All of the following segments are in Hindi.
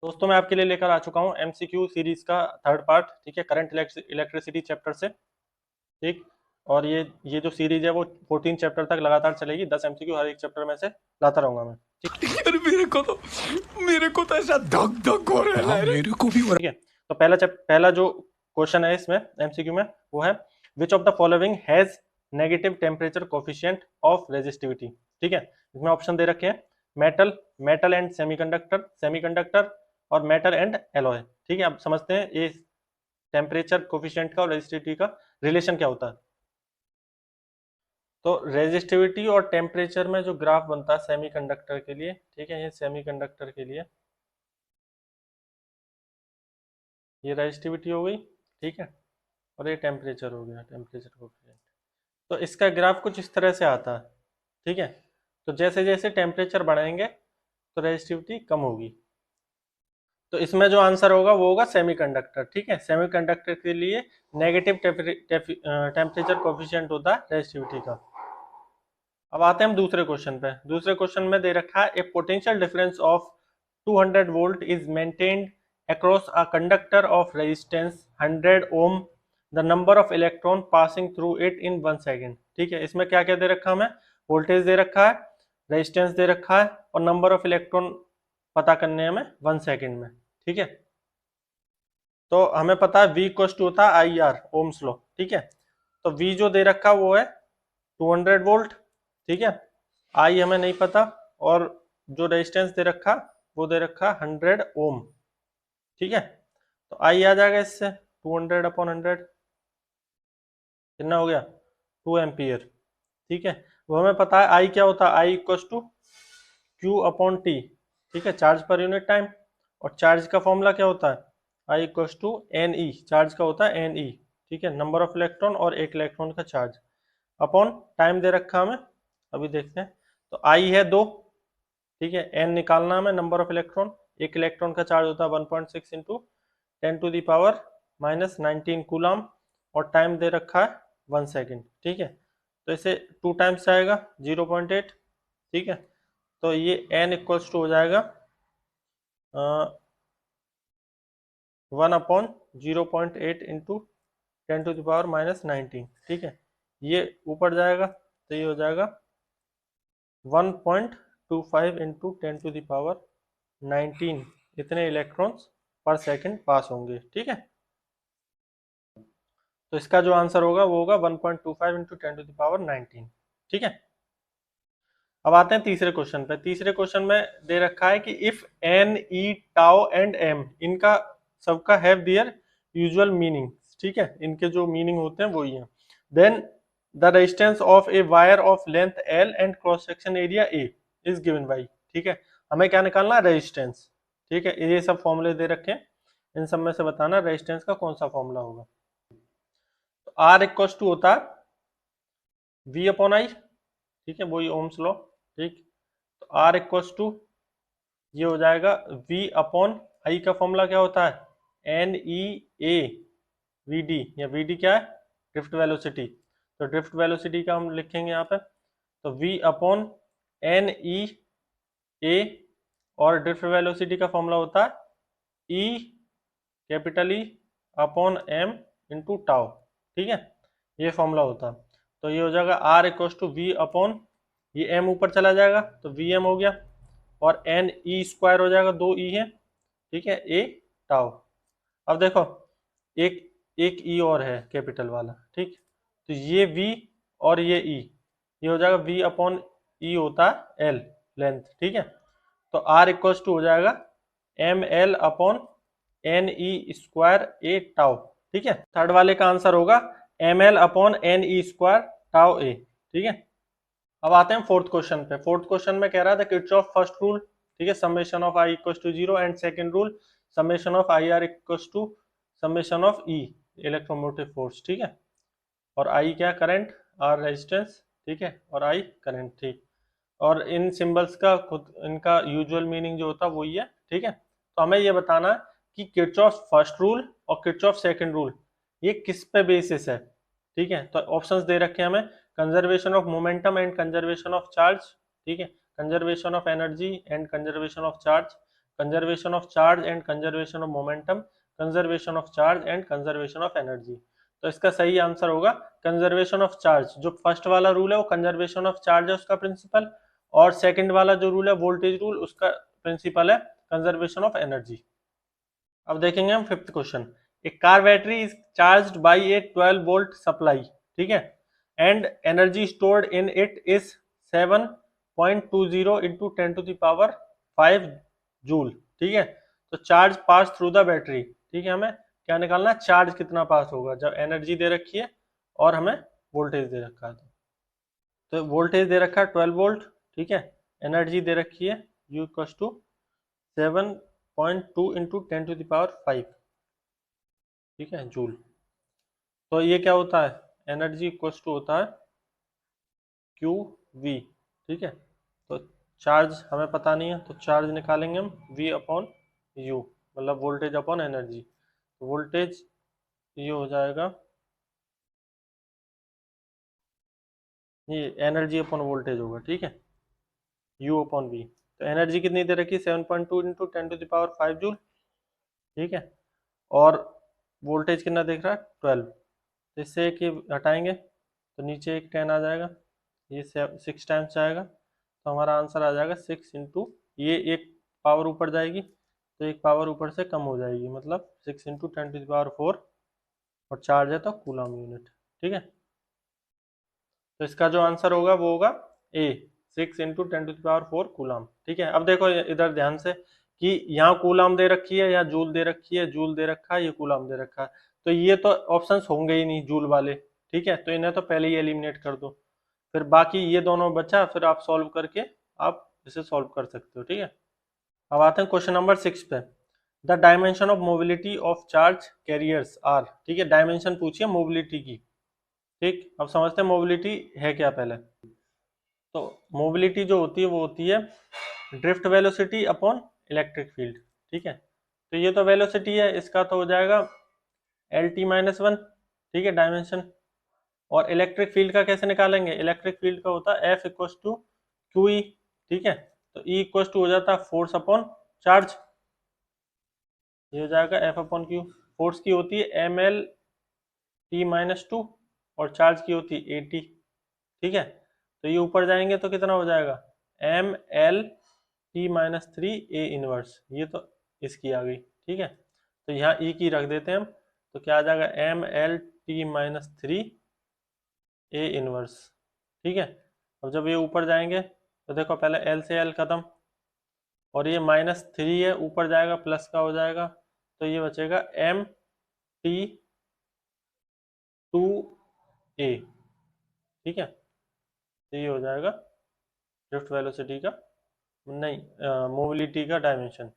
दोस्तों मैं आपके लिए लेकर आ चुका हूँ एमसीक्यू सीरीज का थर्ड पार्ट। ठीक है, करंट इलेक्ट्रिसिटी चैप्टर से। ठीक। और ये जो सीरीज है वो 14 चैप्टर तक लगातार चलेगी। 10 एमसीक्यू हर एक चैप्टर में से लाता रहूंगा मैं। ठीक। यार मेरे को तो ऐसा धक धक हो रहा है। मेरे को भी हो ठीक है, तो पहला जो क्वेश्चन है इसमें एमसीक्यू में वो है which of the following has negative temperature coefficient of resistivity. ठीक है, इसमें ऑप्शन दे रखे हैं metal, metal and semiconductor, semiconductor और मेटल एंड एलॉय। ठीक है, अब समझते हैं ये टेम्परेचर कोफिशिएंट का और रेजिस्टिविटी का रिलेशन क्या होता है। तो रेजिस्टिविटी और टेम्परेचर में जो ग्राफ बनता है सेमीकंडक्टर के लिए, ठीक है, ये सेमीकंडक्टर के लिए ये रेजिस्टिविटी हो गई। ठीक है, और ये टेम्परेचर हो गया, टेम्परेचर कोफिशिएंट। तो इसका ग्राफ कुछ इस तरह से आता है। ठीक है, तो जैसे जैसे टेम्परेचर बढ़ाएंगे तो रेजिस्टिविटी कम होगी। तो इसमें जो आंसर होगा वो होगा सेमीकंडक्टर। ठीक है, सेमीकंडक्टर के लिए नेगेटिव टेम्परेचर कोफिशिएंट होता है रेजिस्टिविटी का। अब आते हैं हम दूसरे क्वेश्चन पे। दूसरे क्वेश्चन में दे रखा है a potential difference of 200 volt is maintained across a conductor of resistance 100 ohm, the number of electron passing through it in 1 second. ठीक है, इसमें क्या क्या दे रखा है हमें, वोल्टेज दे रखा है, रेजिस्टेंस दे रखा है और नंबर ऑफ इलेक्ट्रॉन पता करने हैं हमें 1 सेकेंड में। ठीक है, तो हमें पता है V इक्वल टू होता है आई आर, ओम्स लॉ। ठीक है, तो V जो दे रखा वो है 200 वोल्ट। ठीक है, I हमें नहीं पता और जो रेजिस्टेंस दे रखा वो दे रखा 100 ओम। ठीक है, तो I आ जाएगा इससे 200 अपॉन 100, कितना हो गया 2 एम्पियर। ठीक है, वो हमें पता है I क्या होता है, I equal to Q upon T। ठीक है, चार्ज पर यूनिट टाइम। और चार्ज का फॉर्मूला क्या होता है, I equal to N E, charge का होता है एन ई। ठीक है, नंबर ऑफ इलेक्ट्रॉन और एक इलेक्ट्रॉन का चार्ज अपॉन टाइम दे रखा हमें, अभी देखते हैं। तो आई है 2। ठीक है, एन निकालना हमें, नंबर ऑफ इलेक्ट्रॉन, एक इलेक्ट्रॉन का चार्ज होता है 1.6 इंटू 10⁻⁻⁹ कूलम और टाइम दे रखा है 1 सेकेंड। ठीक है, तो इसे 2 टाइम्स आएगा 0.8। ठीक है, तो ये एन इक्वल्स टू हो जाएगा 1/0.8 इंटू 10⁻⁻⁹। ठीक है, ये ऊपर जाएगा तो ये हो जाएगा 1.25 इंटू 10⁻⁹ इतने इलेक्ट्रॉन्स पर सेकंड पास होंगे। ठीक है, तो इसका जो आंसर होगा वो होगा 1.25 इंटू 10⁻⁹। ठीक है, अब आते हैं तीसरे क्वेश्चन पे। तीसरे क्वेश्चन में दे रखा है कि if N E tau and M, इनका सबका हैव दियर यूजुअल मीनिंग। ठीक है, इनके जो मीनिंग होते हैं वही है। Then the resistance of a wire of length L and cross section area A is given by. ठीक है, हमें क्या निकालना है, रेजिस्टेंस। ठीक है, ये सब फॉर्मूले दे रखे हैं, इन सब में से बताना रेजिस्टेंस का कौन सा फॉर्मूला होगा। तो आर इक्वल टू होता है वी अपॉन आई। ठीक है, वही ओम्स लॉ। ठीक, तो आर इक्वल टू ये हो जाएगा V अपॉन आई का फॉर्मूला क्या होता है N E A V D, या वी डी क्या है, ड्रिफ्ट वेलोसिटी। तो ड्रिफ्ट वेलोसिटी का हम लिखेंगे यहाँ पे, तो V upon N E A, और ड्रिफ्ट वेलोसिटी का फॉर्मूला होता है E capital E upon M into tau. ठीक है, ये फॉर्मूला होता है। तो ये हो जाएगा R equal to V upon, ये M ऊपर चला जाएगा तो VM हो गया, और एन ई स्क्वायर हो जाएगा, 2 ई है। ठीक है, ए टाउ। अब देखो एक एक ई और है कैपिटल वाला। ठीक, तो ये वी और ये हो जाएगा वी अपॉन ई होता है एल, लेंथ। ठीक है, तो आर इक्वल्स टू हो जाएगा M L upon N E square A tau. ठीक है, थर्ड वाले का आंसर होगा M L upon N E square tau A. ठीक है, अब आते हैं फोर्थ क्वेश्चन पे। फोर्थ क्वेश्चन में कह रहा था किरचॉफ फर्स्ट रूल। ठीक है, summation of I equal to 0 and second rule summation of I R equal to summation of E electromotive force. ठीक है, और आई क्या, करंट, आर रेजिस्टेंस। ठीक है, और आई करंट। ठीक, और इन सिंबल्स का खुद इनका यूजुअल मीनिंग जो होता है वही है। ठीक है, तो हमें ये बताना कि किरचॉफ फर्स्ट रूल और किरचॉफ सेकंड रूल ये किस पे बेसिस है। ठीक है, तो ऑप्शंस दे रखे हैं हमें, conservation of momentum and conservation of charge. ठीक है, conservation of energy and conservation of charge, conservation of charge and conservation of momentum, conservation of charge and conservation of energy. तो इसका सही आंसर होगा कंजर्वेशन ऑफ चार्ज। जो फर्स्ट वाला रूल है वो कंजर्वेशन ऑफ चार्ज है उसका प्रिंसिपल, और सेकंड वाला जो रूल है वोल्टेज रूल, उसका प्रिंसिपल है कंजर्वेशन ऑफ एनर्जी। अब देखेंगे हम fifth question. A car battery is charged by a 12 volt supply, ठीक है, and energy stored in it is 7.20 into 10 to the power 5 joule, ठीक है। तो charge pass through the battery, ठीक है, हमें क्या निकालना है, चार्ज कितना पास होगा जब एनर्जी दे रखी है और हमें वोल्टेज दे रखा है। तो वोल्टेज दे रखा है 12 वोल्ट, ठीक है, एनर्जी दे रखी है U equals to 7.2 into 10 to the power 5, ठीक है, जूल। तो ये क्या होता है, एनर्जी इक्वल्स टू होता है QV, ठीक है। तो चार्ज हमें पता नहीं है, तो चार्ज निकालेंगे हम V अपॉन U, मतलब वोल्टेज अपॉन एनर्जी। तो वोल्टेज ये हो जाएगा, ये एनर्जी अपॉन वोल्टेज होगा, ठीक है, U अपॉन V। तो एनर्जी कितनी दे रखी है, 7.2 into 10 to the power 5 joule, ठीक है, और वोल्टेज कितना देख रहा है 12। तो इससे एक ये हटाएंगे तो नीचे एक 10 आ जाएगा, ये 6 टाइम्स आएगा, तो हमारा आंसर आ जाएगा 6 इंटू, ये एक पावर ऊपर जाएगी तो एक पावर ऊपर से कम हो जाएगी, मतलब 6 इंटू 10 टू द पावर 4, और चार्ज है तो कूलम यूनिट, ठीक है। तो इसका जो आंसर होगा वो होगा A, 6 into 10 to the power 4 coulomb, ठीक है। अब देखो इधर ध्यान से कि यहाँ कूलम दे रखी है, यहाँ जूल दे रखी है, जूल दे रखा है, ये कूलम दे रखा है, तो ये तो ऑप्शंस होंगे ही नहीं जूल वाले, ठीक है, तो इन्हें तो पहले ही एलिमिनेट कर दो, फिर बाकी ये दोनों बचा, फिर आप सॉल्व करके आप इसे सॉल्व कर सकते हो, ठीक है। अब आते हैं क्वेश्चन नंबर 6 पे। The dimension of mobility of charge carriers are, ठीक है, डायमेंशन पूछिए मोबिलिटी की, ठीक। अब समझते हैं मोबिलिटी है क्या पहले। तो मोबिलिटी जो होती है वो होती है drift velocity upon electric field, ठीक है। तो ये तो वेलोसिटी है, इसका तो हो जाएगा LT-1, ठीक है, डायमेंशन। और इलेक्ट्रिक फील्ड का कैसे निकालेंगे, इलेक्ट्रिक फील्ड का होता है F इक्वल टू QE, ठीक है। तो E इक्वल टू हो जाता है फोर्स अपॉन चार्ज, ये हो जाएगा F अपॉन Q। फोर्स की होती है ML T-2 और चार्ज की होती है AT, ठीक है। तो ये ऊपर जाएंगे तो कितना हो जाएगा ML T-3 A इनवर्स, ये तो इसकी आ गई, ठीक है। तो यहाँ E की रख देते हैं हम, तो क्या आ जाएगा ML T-3 A इनवर्स, ठीक है। अब जब ये ऊपर जाएंगे तो देखो पहले L से L खत्म, और ये -3 है, ऊपर जाएगा प्लस का हो जाएगा, तो ये बचेगा MT2A, ठीक है। तो ये हो जाएगा ड्रिफ्ट वेलोसिटी का, नहीं, मोबिलिटी का डायमेंशन।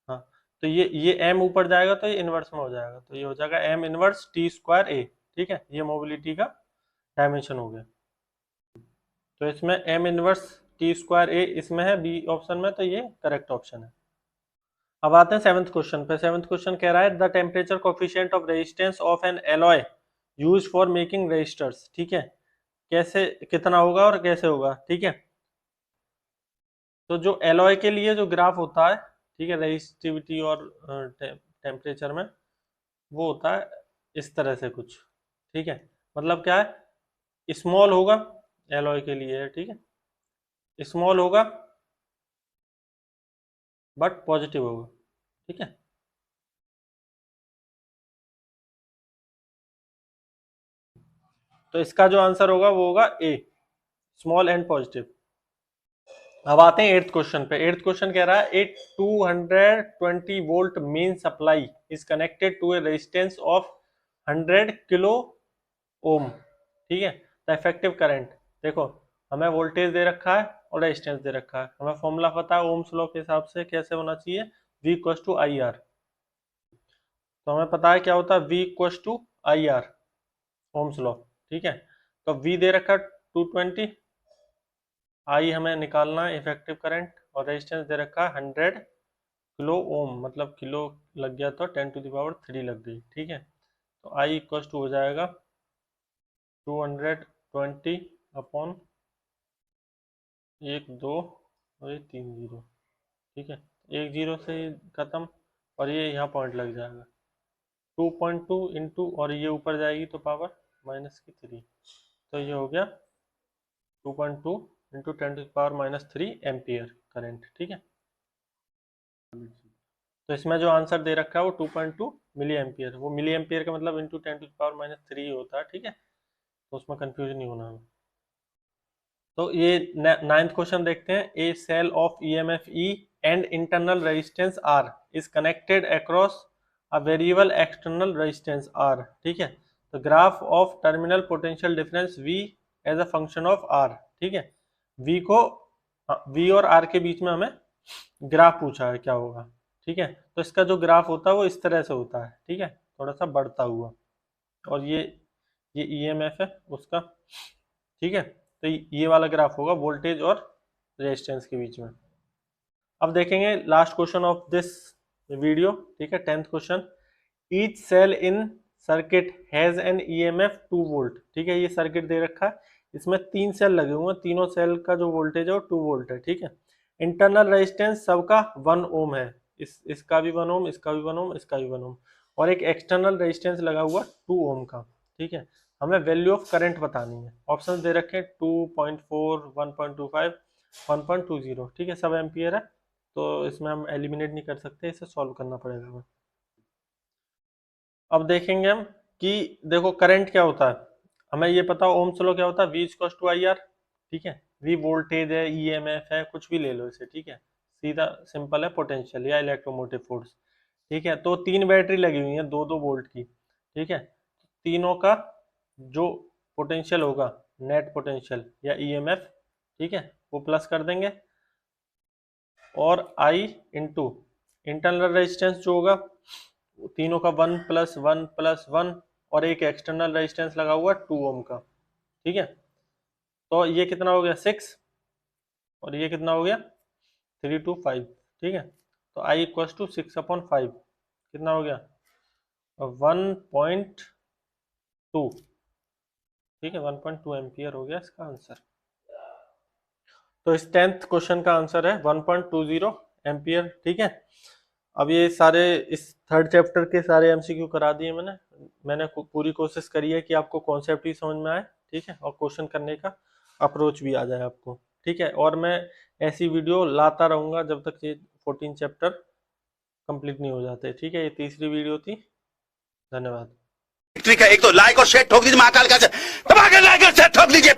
हाँ, तो ये m ऊपर जाएगा तो ये इनवर्स में हो जाएगा, तो ये हो जाएगा M इनवर्स T2A, ठीक है, ये मोबिलिटी का डायमेंशन हो गया। तो इसमें M इनवर्स T2A इसमें है बी ऑप्शन में, तो ये करेक्ट ऑप्शन है। अब आते हैं सेवंथ क्वेश्चन पे। सेवंथ क्वेश्चन कह रहा है the temperature coefficient of resistance of an alloy use for making resistors, ठीक है, कैसे कितना होगा और कैसे होगा, ठीक है। तो जो एलॉय के लिए जो ग्राफ होता है, ठीक है, रेजिस्टिविटी और टेम्परेचर में, वो होता है इस तरह से कुछ, ठीक है। मतलब क्या है, स्मॉल होगा एलॉय के लिए है, ठीक है, स्मॉल होगा बट पॉजिटिव होगा, ठीक है। तो इसका जो आंसर होगा वो होगा ए, स्मॉल एंड पॉजिटिव। अब आते हैं एट्थ क्वेश्चन पे। एट्थ क्वेश्चन कह रहा है a 220 volt main supply is connected to a resistance of 100 kilo ohm, ठीक है। द इफेक्टिव करंट, देखो हमें वोल्टेज दे रखा है और रेजिस्टेंस दे रखा है, हमें फॉर्मूला पता है ओम्स लॉ के हिसाब से कैसे होना चाहिए, V इक्वल टू IR। तो हमें पता है क्या होता है V equal to IR, ohm's law, ठीक है। तो V दे रखा 220, I हमें निकालना है इफेक्टिव करंट, और रेजिस्टेंस दे रखा है 100 किलो ओम, मतलब किलो लग गया तो 10 टू द पावर 3 लग गई, ठीक है। तो I इक्वल टू हो जाएगा 220 अपॉन 1, 2, और ये 3 0, ठीक है, 1 0 से खत्म, और ये यहाँ पॉइंट लग जाएगा 2.2 इंटू, और ये ऊपर जाएगी तो पावर -3, तो ये हो गया 2.2 इंटू 10⁻³ एम्पियर करंट, ठीक है। तो इसमें जो आंसर दे रखा है वो 2.2 मिली एम्पियर, वो मिली एम्पियर का मतलब इंटू 10⁻³ होता है, ठीक है, तो उसमें कंफ्यूज नहीं होना हमें। तो ये 9th क्वेश्चन देखते हैं। A cell of EMF E and internal resistance R is connected across a variable external resistance R, ठीक है। तो graph of terminal potential difference V as a function of R, ठीक है। वी को वी और आर के बीच में हमें ग्राफ पूछा है क्या होगा, ठीक है। तो इसका जो ग्राफ होता है वो इस तरह से होता है, ठीक है, थोड़ा सा बढ़ता हुआ, और ये ईएमएफ है उसका, ठीक है। तो ये वाला ग्राफ होगा वोल्टेज और रेजिस्टेंस के बीच में। अब देखेंगे last question of this video, ठीक है, 10th question. Each cell in circuit has an EMF 2 volt, ठीक है, ये सर्किट दे रखा है, इसमें 3 सेल लगे हुए हैं, तीनों सेल का जो वोल्टेज है वो 2 वोल्ट है, ठीक है। इंटरनल रेजिस्टेंस सबका 1 ओम है, इसका भी 1 ओम, इसका भी 1 ओम, इसका भी 1 ओम, और एक एक्सटर्नल रेजिस्टेंस लगा हुआ 2 ओम का, ठीक है। हमें वैल्यू ऑफ करंट बतानी है। ऑप्शन दे रखे हैं 2.4, 1.25, 1.20, ठीक है, सब एम्पियर है, तो इसमें हम एलिमिनेट नहीं कर सकते, इसे सॉल्व करना पड़ेगा हमें। अब देखेंगे हम कि देखो करंट क्या होता है, हमें ये पता ओम्स लॉ क्या होता है, V इक्वल्स टू IR, ठीक है। V वोल्टेज है, EMF है, कुछ भी ले लो इसे, ठीक है, सीधा सिंपल है, पोटेंशियल या इलेक्ट्रोमोटिव फोर्स, ठीक है। तो 3 बैटरी लगी हुई है 2-2 वोल्ट की, ठीक है, तीनों का जो पोटेंशियल होगा, नेट पोटेंशियल या EMF, ठीक है, वो प्लस कर देंगे, और I इंटू इंटरनल रेजिस्टेंस जो होगा तीनों का 1 + 1 + 1, और एक एक्सटर्नल रेजिस्टेंस लगा हुआ 2 ओम का, ठीक है। तो ये कितना हो गया 6, और ये कितना हो गया 325, ठीक है। तो I इक्वल्स टू 6/5 कितना हो गया 1.2, ठीक है, 1.2 एम्पियर हो गया इसका आंसर। तो इस 10th क्वेश्चन का आंसर है 1.20 एम्पियर, ठीक है। अब ये सारे इस 3rd चैप्टर के सारे एमसीक्यू करा दिए मैंने पूरी कोशिश करी है कि आपको कॉन्सेप्ट ही समझ में आए, ठीक है, और क्वेश्चन करने का अप्रोच भी आ जाए आपको, ठीक है। और मैं ऐसी वीडियो लाता रहूंगा जब तक ये 14 चैप्टर कंप्लीट नहीं हो जाते, ठीक है। ये तीसरी वीडियो थी, धन्यवाद। एक तो लाइक और शेयर ठोक दीजिए, महाकाल का दबा के लाइक और शेयर ठोक दीजिए।